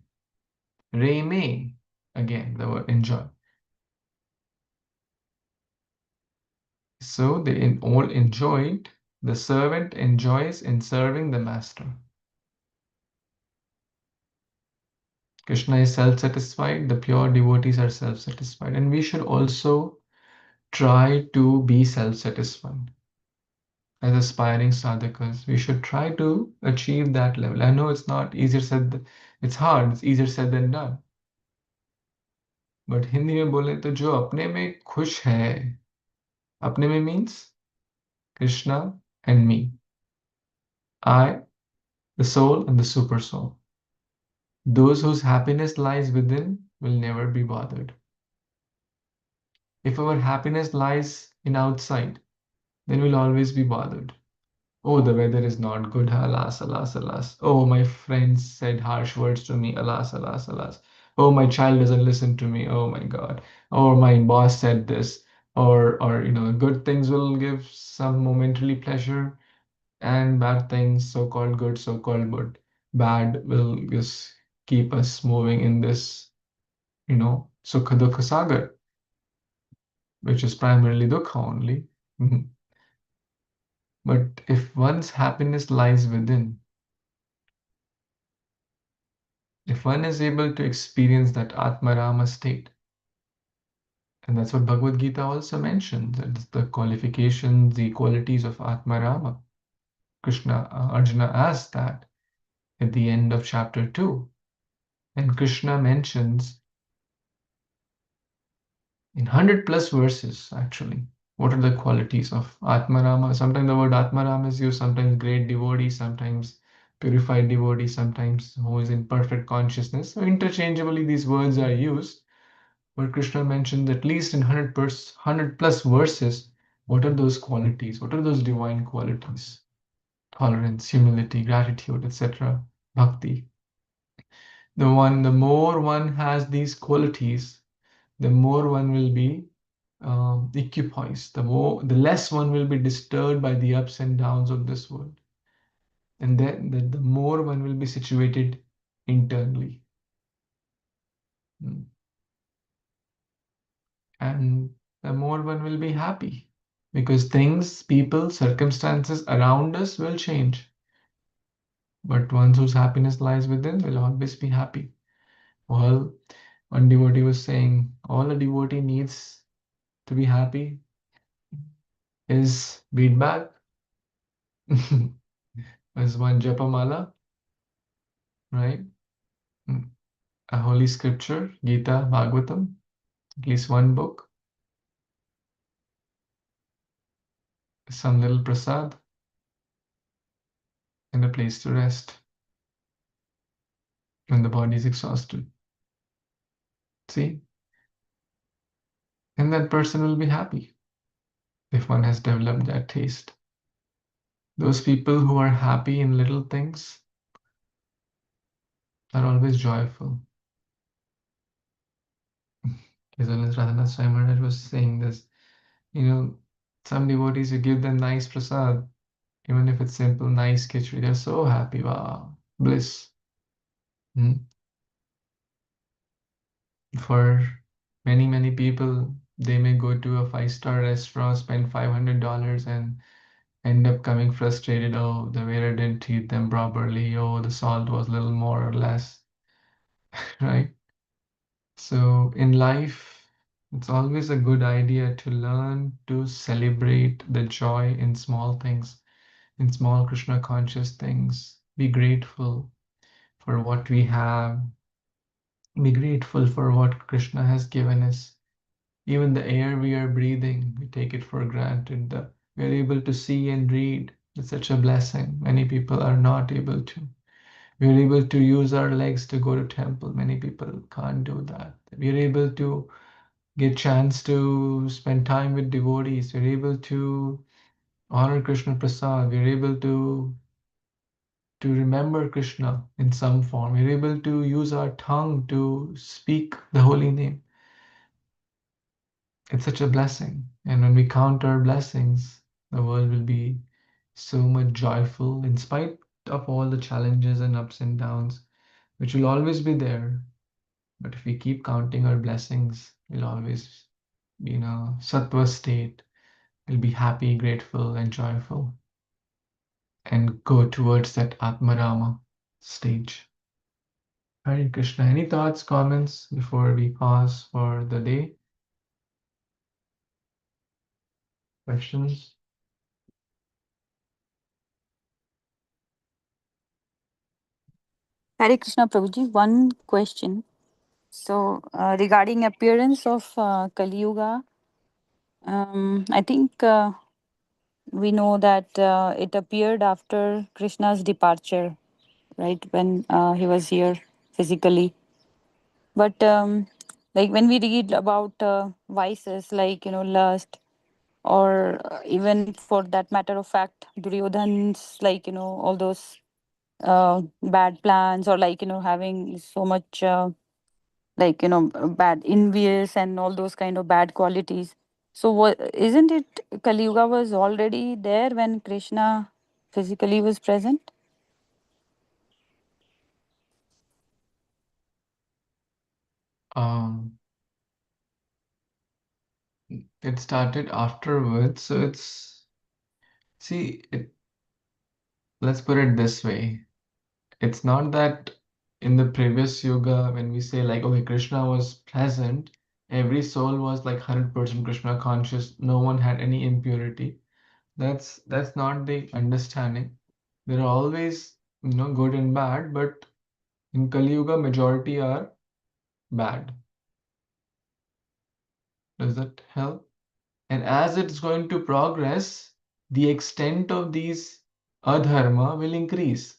Reme, again, the word enjoy. So they all enjoyed, the servant enjoys in serving the master. Krishna is self-satisfied, the pure devotees are self-satisfied. And we should also try to be self-satisfied. As aspiring sadhakas, we should try to achieve that level. I know it's not easier said, it's hard, it's easier said than done. But Hindi में बोले तो जो अपने में खुश है, अपने में means Krishna and me. I, the soul and the super soul. Those whose happiness lies within will never be bothered. If our happiness lies in outside, then we'll always be bothered. Oh, the weather is not good, alas, alas, alas. Oh, my friends said harsh words to me, alas, alas, alas. Oh, my child doesn't listen to me, oh my God. Or my boss said this. Or good things will give some momentary pleasure, and bad things, so-called good, so-called good, bad, will just keep us moving in this, sukha dukha sagar, which is primarily dukha only. But if one's happiness lies within, if one is able to experience that Atmarama state, and that's what Bhagavad Gita also mentions, that is the qualifications, the qualities of Atmarama. Arjuna asked that at the end of chapter 2. And Krishna mentions in 100 plus verses, actually, what are the qualities of Atmarama. Sometimes the word Atmarama is used, sometimes great devotee, sometimes purified devotee, sometimes who is in perfect consciousness. So interchangeably these words are used. But Krishna mentioned at least in 100 plus verses, what are those qualities? What are those divine qualities? Tolerance, humility, gratitude, etc. Bhakti. The more one has these qualities, the more one will be equipoised, the less one will be disturbed by the ups and downs of this world. And then the more one will be situated internally. And the more one will be happy, because things, people, circumstances around us will change. But one whose happiness lies within will always be happy. Well, one devotee was saying, all a devotee needs to be happy is bead bag, is one japamala, right? A holy scripture, Gita, Bhagavatam, at least one book, some little prasad, and a place to rest when the body is exhausted. See? And that person will be happy if one has developed that taste. Those people who are happy in little things are always joyful. His Holiness Radhanath Swami Maharaj was saying this. Some devotees, you give them nice prasad, even if it's simple, nice khichdi, they're so happy. Wow, bliss. For many, many people, they may go to a 5-star restaurant, spend $500 and end up coming frustrated. Oh, the waiter didn't treat them properly. Oh, the salt was a little more or less, right? So in life, it's always a good idea to learn to celebrate the joy in small things, in small Krishna conscious things. Be grateful for what we have. Be grateful for what Krishna has given us. Even the air we are breathing, we take it for granted. We are able to see and read. It's such a blessing. Many people are not able to. We are able to use our legs to go to temple. Many people can't do that. We are able to get chance to spend time with devotees. We're able to honor Krishna Prasad. We're able to to remember Krishna in some form. We're able to use our tongue to speak the holy name. It's such a blessing. And when we count our blessings, the world will be so much joyful in spite of all the challenges and ups and downs, which will always be there. But if we keep counting our blessings, we'll always be in a sattva state. We'll be happy, grateful, and joyful, and go towards that Atmarama stage. Hare Krishna. Any thoughts, comments before we pause for the day? Questions? Hare Krishna Prabhuji, one question. So, regarding appearance of Kali Yuga, I think we know that it appeared after Krishna's departure, right, when he was here physically. But like when we read about vices like lust, or even for that matter of fact, Duryodhan's like all those bad plans, or like having so much like bad envious and all those kind of bad qualities. So what, isn't it Kali Yuga was already there when Krishna physically was present? It started afterwards, so let's put it this way. It's not that in the previous yuga, when we say like, okay, Krishna was present, every soul was like 100% Krishna conscious, no one had any impurity. That's not the understanding. There are always, good and bad, but in Kali Yuga, majority are bad. Does that help? And as it's going to progress, the extent of these adharma will increase.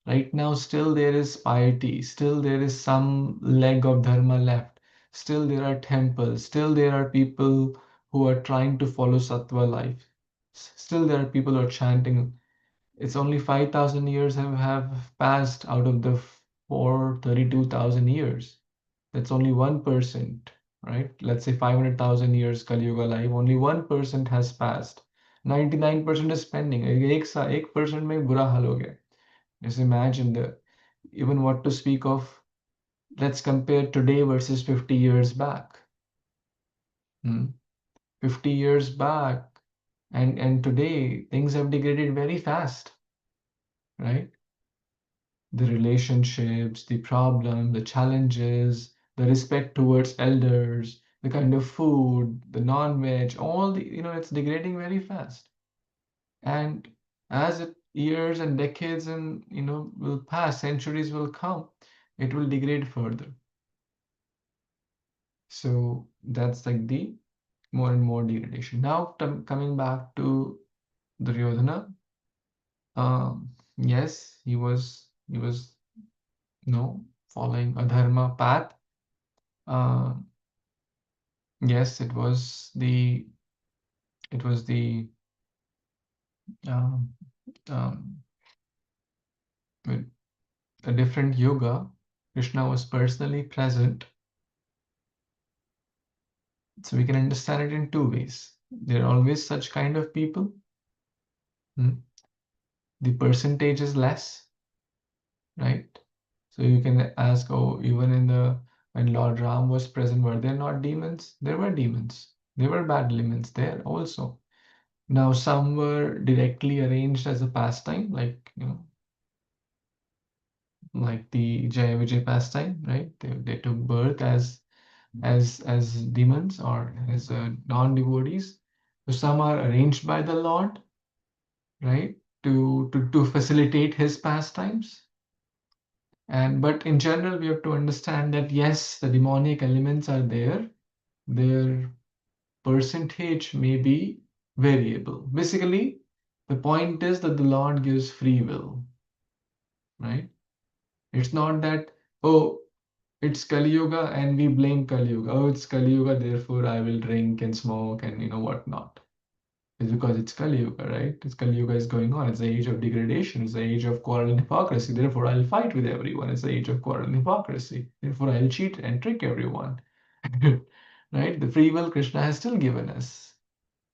Right now, still there is piety, still there is some leg of dharma left, still there are temples, still there are people who are trying to follow sattva life, still there are people who are chanting. It's only 5,000 years have passed out of the 432,000 years. That's only 1%, right? Let's say 500,000 years Kali Yuga life, only 1% has passed. 99% is pending. 1% में बुरा हाल हो गया. Just imagine even what to speak of. Let's compare today versus 50 years back. 50 years back and today, things have degraded very fast, right? The relationships, the problem, the challenges, the respect towards elders, the kind of food, the non-veg, all it's degrading very fast. And as years and decades and will pass, centuries will come, it will degrade further. So that's like the more and more degradation. Now coming back to Duryodhana, yes, he was following a dharma path. Yes, it was the um, um, a different yoga. Krishna was personally present. So we can understand it in two ways. There are always such kind of people. The percentage is less, right? So you can ask, oh, even when Lord Ram was present, were there not demons? There were demons. There were bad demons there also. Now some were directly arranged as a pastime, like like the Jaya Vijay pastime, right? They took birth as demons or as non-devotees. So some are arranged by the Lord, right, to facilitate his pastimes. But in general, we have to understand that yes, the demonic elements are there. Their percentage may be variable. Basically, the point is that the Lord gives free will, right? It's not that, oh, it's Kali Yuga and we blame Kali Yuga. Oh, it's Kali Yuga, therefore I will drink and smoke and whatnot. is because it's Kali Yuga, right? It's Kali Yuga is going on. It's the age of degradation. It's the age of quarrel and hypocrisy. Therefore, I'll fight with everyone. It's the age of quarrel and hypocrisy. Therefore, I'll cheat and trick everyone. Right? The free will Krishna has still given us.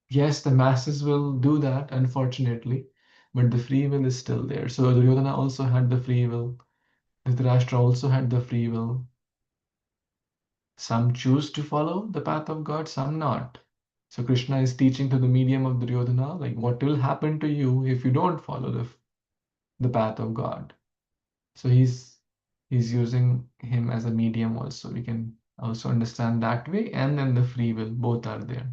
Yes, the masses will do that, unfortunately, but the free will is still there. So Duryodhana also had the free will. Dhritarashtra also had the free will. Some choose to follow the path of God, some not. So Krishna is teaching to the medium of Duryodhana, like what will happen to you if you don't follow the path of God. So he's using him as a medium also. We can also understand that way, and then the free will, both are there.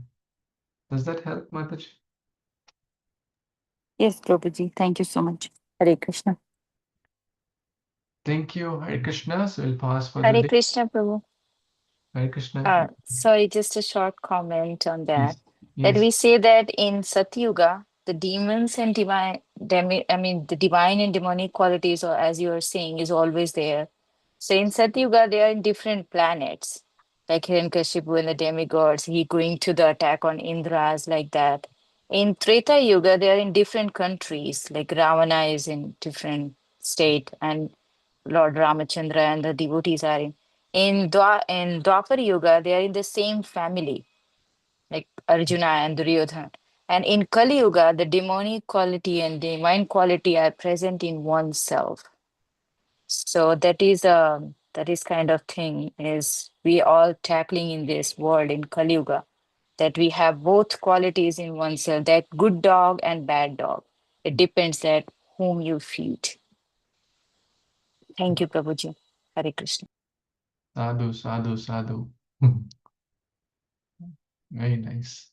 Does that help, Mataji? Yes, Prabhuji. Thank you so much. Hare Krishna. Thank you, Hare Krishna. So we'll pause for the Hare day. Krishna, Prabhu. Hare Krishna. Sorry, just a short comment on that. Yes. That we say that in Satyuga, the demons and the divine and demonic qualities, or as you are saying, is always there. So in Satyuga, they are in different planets, like Hiranyakashipu and the demigods, he going to the attack on Indras, like that. In Treta Yuga, they are in different countries, like Ravana is in different state, and Lord Ramachandra and the devotees are in Dwapar Yuga, they are in the same family, like Arjuna and Duryodhana. And in Kali Yuga, the demonic quality and divine quality are present in oneself. So that is kind of thing is we all tackling in this world in Kali Yuga, that we have both qualities in oneself, that good dog and bad dog. It depends that whom you feed. Thank you, Prabhuji. Hare Krishna. Sadhu, sadhu, sadhu. Very nice.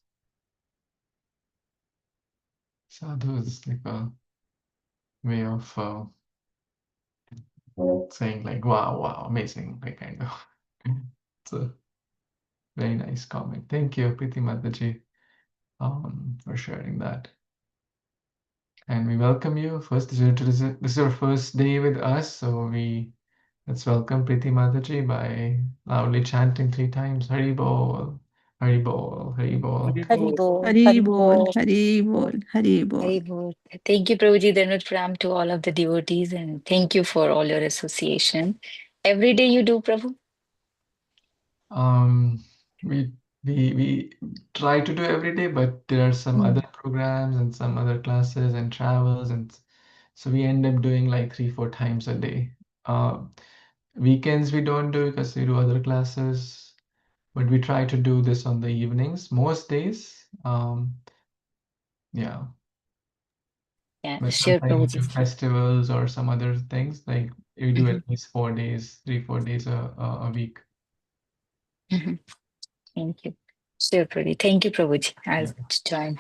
Sadhu is like a way of saying like, wow, wow, amazing, like kind of. It's a very nice comment. Thank you, Priti Mataji, for sharing that. And we welcome you. First, this is your first day with us, so let's welcome Priti Mataji by loudly chanting 3 times, Hari Bol, Hari Bol, Hari Bol. Hari Bol. Hari Bol, Hari Bol, Hari Bol. Very good. Thank you, Prabhuji. Dhanvat Pranam to all of the devotees, and thank you for all your association. Every day you do, Prabhu? We try to do every day, but there are some other programs and some other classes and travels, and so we end up doing like 3-4 times a day. Weekends we don't do because we do other classes, but we try to do this on the evenings most days. Yeah. Yeah, But sure, sometimes Prabhuji. festivals or some other things, like we do at least 4 days, 3-4 days a week. Thank you. Sure, Prabhuji. Thank you, Prabhuji. I'll Yeah. join.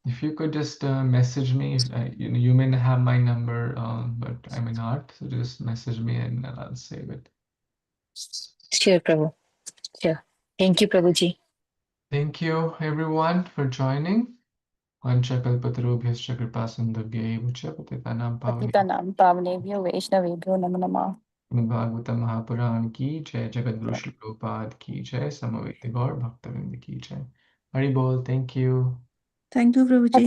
If you could just message me, if you may have my number, but I may not. So just message me and I'll save it. Sure, Prabhu. Sure. Thank you, Prabhuji. Thank you, everyone, for joining. Vanchakalpatarubhyascha kripasindubhyaeva patitanam pavane. Patitanam Pavnebhyo Vaishnavebhyo Namo Namah. Bhagavatam Mahapuran ki jai, Jagadguru Śrīla Prabhupada ki jai, Samaveta Gaur Bhaktavinda ki jai. Hari Bol, thank you. Thank you, Prabhuji.